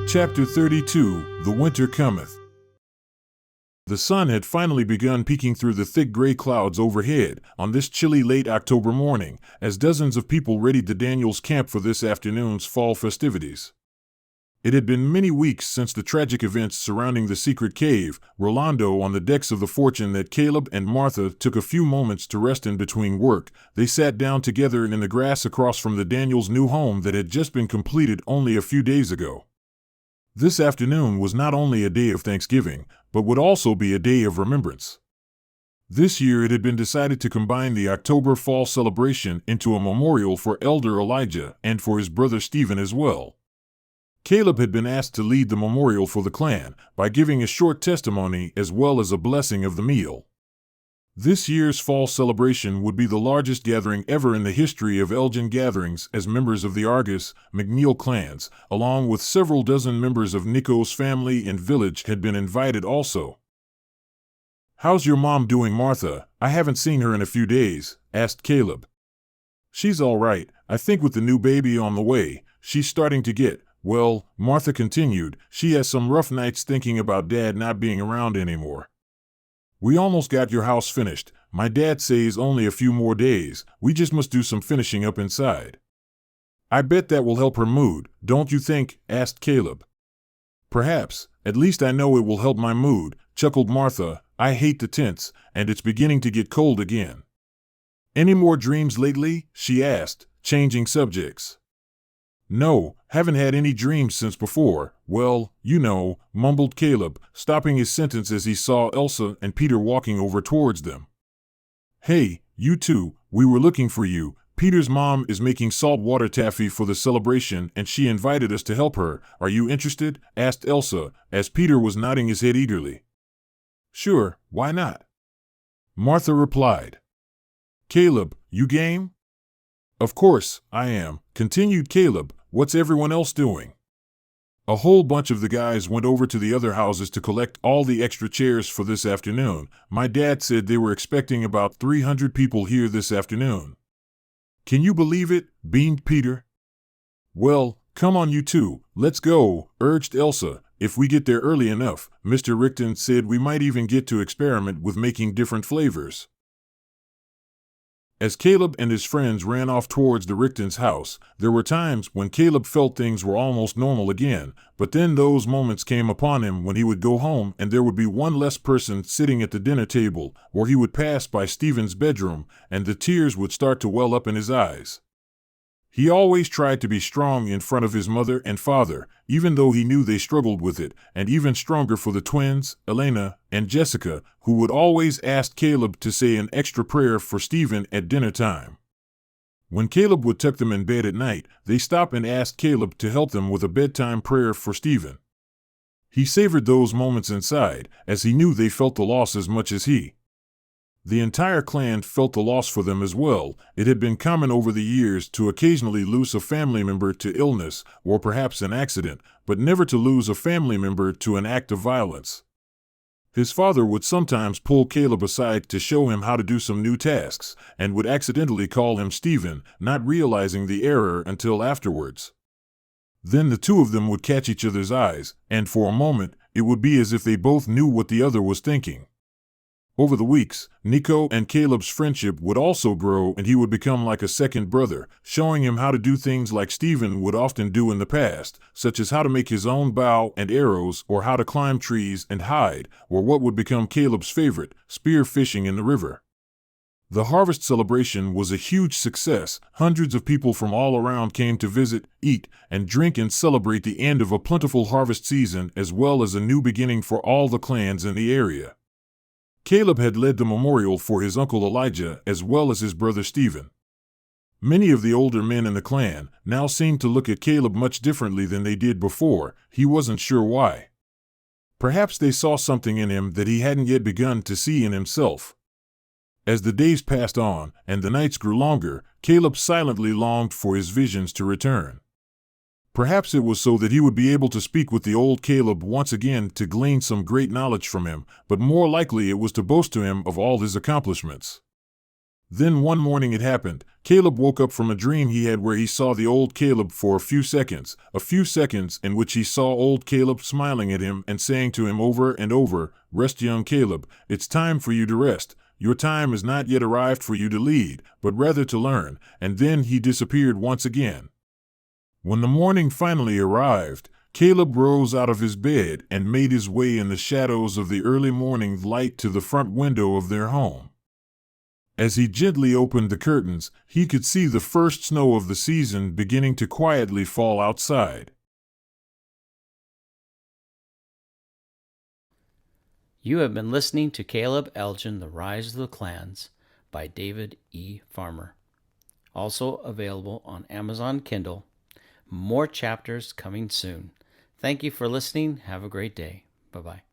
Chapter 32, The Winter Cometh. The sun had finally begun peeking through the thick gray clouds overhead on this chilly late October morning, as dozens of people readied the Daniels camp for this afternoon's fall festivities. It had been many weeks since the tragic events surrounding the secret cave, Rolando on the decks of the Fortune, that Caleb and Martha took a few moments to rest in between work. They sat down together in the grass across from the Daniels' new home that had just been completed only a few days ago. This afternoon was not only a day of Thanksgiving, but would also be a day of remembrance. This year it had been decided to combine the October fall celebration into a memorial for Elder Elijah and for his brother Stephen as well. Caleb had been asked to lead the memorial for the clan by giving a short testimony as well as a blessing of the meal. This year's fall celebration would be the largest gathering ever in the history of Elgin gatherings, as members of the Argus, McNeil clans, along with several dozen members of Nico's family and village, had been invited also. "How's your mom doing, Martha? I haven't seen her in a few days," asked Caleb. "She's all right. I think with the new baby on the way, she's starting to get, well," Martha continued, "she has some rough nights thinking about Dad not being around anymore. We almost got your house finished. My dad says only a few more days. We just must do some finishing up inside." "I bet that will help her mood, don't you think?" asked Caleb. "Perhaps. At least I know it will help my mood," chuckled Martha. "I hate the tents, and it's beginning to get cold again." "Any more dreams lately?" she asked, changing subjects. "No, haven't had any dreams since before, well, you know," mumbled Caleb, stopping his sentence as he saw Elsa and Peter walking over towards them. "Hey, you two, we were looking for you. Peter's mom is making saltwater taffy for the celebration and she invited us to help her. Are you interested?" asked Elsa, as Peter was nodding his head eagerly. "Sure, why not?" Martha replied. "Caleb, you game?" "Of course, I am," continued Caleb. "What's everyone else doing?" "A whole bunch of the guys went over to the other houses to collect all the extra chairs for this afternoon. My dad said they were expecting about 300 people here this afternoon." "Can you believe it?" beamed Peter. "Well, come on you two, let's go," urged Elsa. "If we get there early enough, Mr. Rickton said we might even get to experiment with making different flavors." As Caleb and his friends ran off towards the Richtons' house, there were times when Caleb felt things were almost normal again, but then those moments came upon him when he would go home and there would be one less person sitting at the dinner table, or he would pass by Stephen's bedroom, and the tears would start to well up in his eyes. He always tried to be strong in front of his mother and father, even though he knew they struggled with it, and even stronger for the twins, Elena and Jessica, who would always ask Caleb to say an extra prayer for Stephen at dinner time. When Caleb would tuck them in bed at night, they stopped and asked Caleb to help them with a bedtime prayer for Stephen. He savored those moments inside, as he knew they felt the loss as much as he. The entire clan felt the loss for them as well. It had been common over the years to occasionally lose a family member to illness or perhaps an accident, but never to lose a family member to an act of violence. His father would sometimes pull Caleb aside to show him how to do some new tasks, and would accidentally call him Stephen, not realizing the error until afterwards. Then the two of them would catch each other's eyes, and for a moment, it would be as if they both knew what the other was thinking. Over the weeks, Nico and Caleb's friendship would also grow and he would become like a second brother, showing him how to do things like Stephen would often do in the past, such as how to make his own bow and arrows, or how to climb trees and hide, or what would become Caleb's favorite, spear fishing in the river. The harvest celebration was a huge success. Hundreds of people from all around came to visit, eat, and drink and celebrate the end of a plentiful harvest season as well as a new beginning for all the clans in the area. Caleb had led the memorial for his uncle Elijah as well as his brother Stephen. Many of the older men in the clan now seemed to look at Caleb much differently than they did before. He wasn't sure why. Perhaps they saw something in him that he hadn't yet begun to see in himself. As the days passed on and the nights grew longer, Caleb silently longed for his visions to return. Perhaps it was so that he would be able to speak with the old Caleb once again to glean some great knowledge from him, but more likely it was to boast to him of all his accomplishments. Then one morning it happened. Caleb woke up from a dream he had where he saw the old Caleb for a few seconds in which he saw old Caleb smiling at him and saying to him over and over, "Rest, young Caleb, it's time for you to rest. Your time has not yet arrived for you to lead, but rather to learn," and then he disappeared once again. When the morning finally arrived, Caleb rose out of his bed and made his way in the shadows of the early morning light to the front window of their home. As he gently opened the curtains, he could see the first snow of the season beginning to quietly fall outside. You have been listening to Caleb Elgin, The Rise of the Clans by David E. Farmer. Also available on Amazon Kindle. More chapters coming soon. Thank you for listening. Have a great day. Bye-bye.